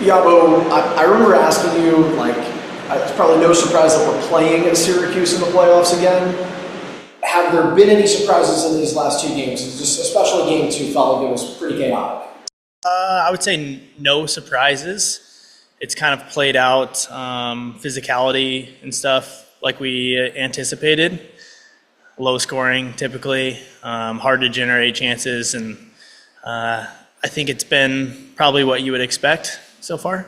Yabo, I remember asking you, like, it's probably no surprise that we're playing at Syracuse in the playoffs again. Have there been any surprises in these last two games? Just especially game two felt like it was pretty chaotic. I would say no surprises. It's kind of played out physicality and stuff like we anticipated. Low scoring typically, hard to generate chances, and I think it's been probably what you would expect so far.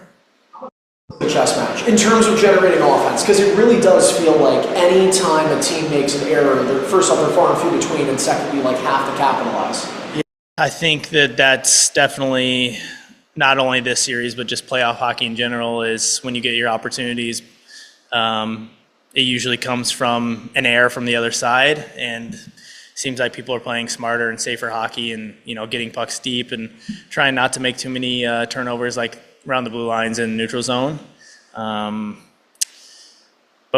The chess match in terms of generating offense, because it really does feel like any time a team makes an error, first off, they're far and few between, and secondly, like have to capitalize. Yeah, I think that's definitely not only this series, but just playoff hockey in general. Is when you get your opportunities, it usually comes from an error from the other side, and seems like people are playing smarter and safer hockey, and getting pucks deep and trying not to make too many turnovers, like around the blue lines and neutral zone. But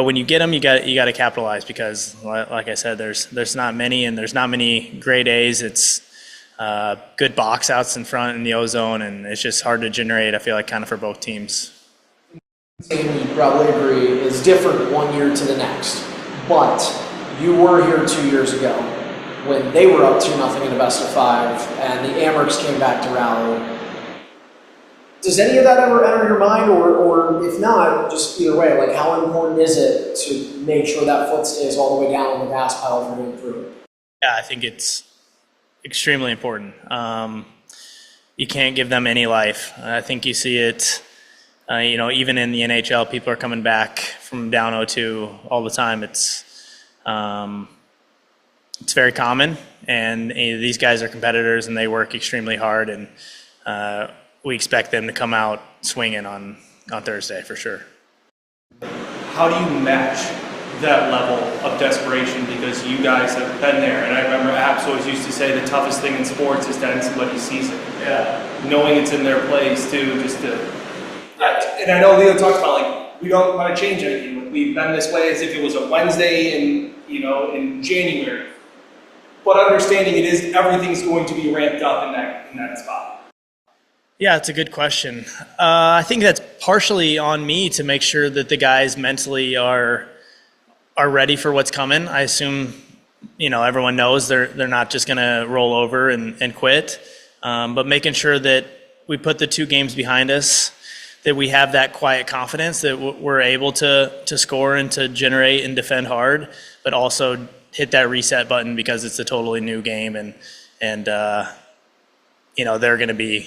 when you get them, you got to capitalize, because, like I said, there's not many, and there's not many grade A's. It's good box outs in front in the O-zone, and it's just hard to generate, I feel like, kind of for both teams. And you probably agree is different 1 year to the next, but you were here 2 years ago when they were up 2-0 in the best of five, and the Amherst came back to rally. Does any of that ever enter your mind, or if not, just either way, like how important is it to make sure that foot stays all the way down on the gas pedal for going through? Yeah, I think it's extremely important. You can't give them any life. I think you see it, even in the NHL, people are coming back from down 0-2 all the time. It's very common, and these guys are competitors, and they work extremely hard, and we expect them to come out swinging on Thursday for sure. How do you match that level of desperation? Because you guys have been there, and I remember Apps always used to say the toughest thing in sports is to end somebody's season. Yeah. Knowing it's in their place too, just to. And I know Leo talks about, like, we don't want to change anything. We've been this way as if it was a Wednesday in January. But understanding it is, everything's going to be ramped up in that spot. Yeah, it's a good question. I think that's partially on me to make sure that the guys mentally are ready for what's coming. I assume, everyone knows they're not just going to roll over and quit, but making sure that we put the two games behind us, that we have that quiet confidence that we're able to score and to generate and defend hard, but also hit that reset button because it's a totally new game, and they're going to be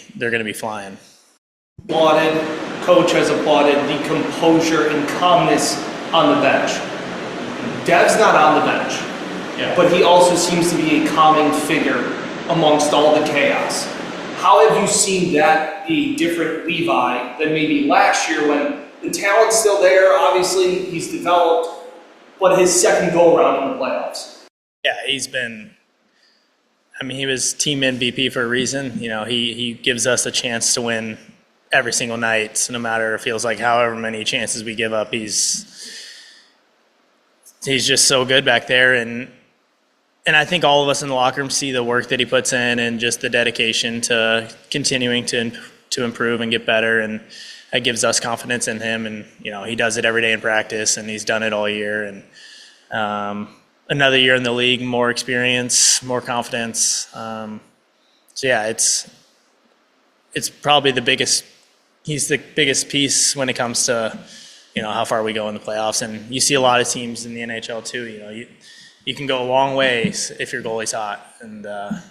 flying. Applauded, coach has applauded the composure and calmness on the bench. Dev's not on the bench, but he also seems to be a calming figure amongst all the chaos. How have you seen that be different Levi than maybe last year, when the talent's still there, obviously he's developed, but his second go-around in the playoffs? Yeah, he was team MVP for a reason. He gives us a chance to win every single night. So no matter, it feels like however many chances we give up, he's just so good back there. And I think all of us in the locker room see the work that he puts in, and just the dedication to continuing to improve and get better. And that gives us confidence in him. And, he does it every day in practice, and he's done it all year. And, another year in the league, more experience, more confidence. It's probably he's the biggest piece when it comes to, how far we go in the playoffs. And you see a lot of teams in the NHL too, you can go a long ways if your goalie's hot. And I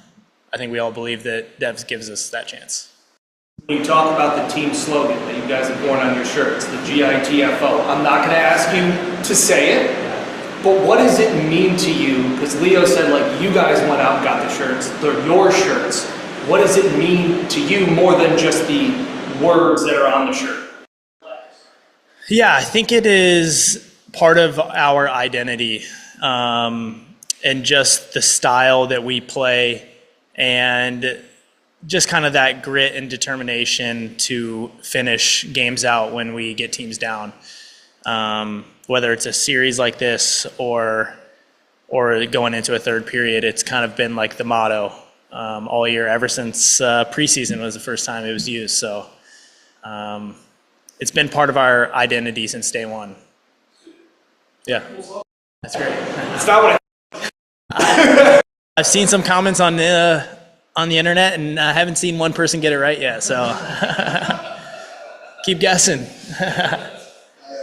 think we all believe that Devs gives us that chance. When you talk about the team slogan that you guys have worn on your shirts, the GITFO, I'm not going to ask you to say it, but what does it mean to you? Because Leo said, like, you guys went out and got the shirts. They're your shirts. What does it mean to you more than just the words that are on the shirt? Yeah, I think it is part of our identity, and just the style that we play, and just kind of that grit and determination to finish games out when we get teams down. Whether it's a series like this or going into a third period, it's kind of been like the motto all year, ever since preseason was the first time it was used. So It's been part of our identity since day one. Yeah, that's great. It's not what I I've seen some comments on the internet, and I haven't seen one person get it right yet. So keep guessing.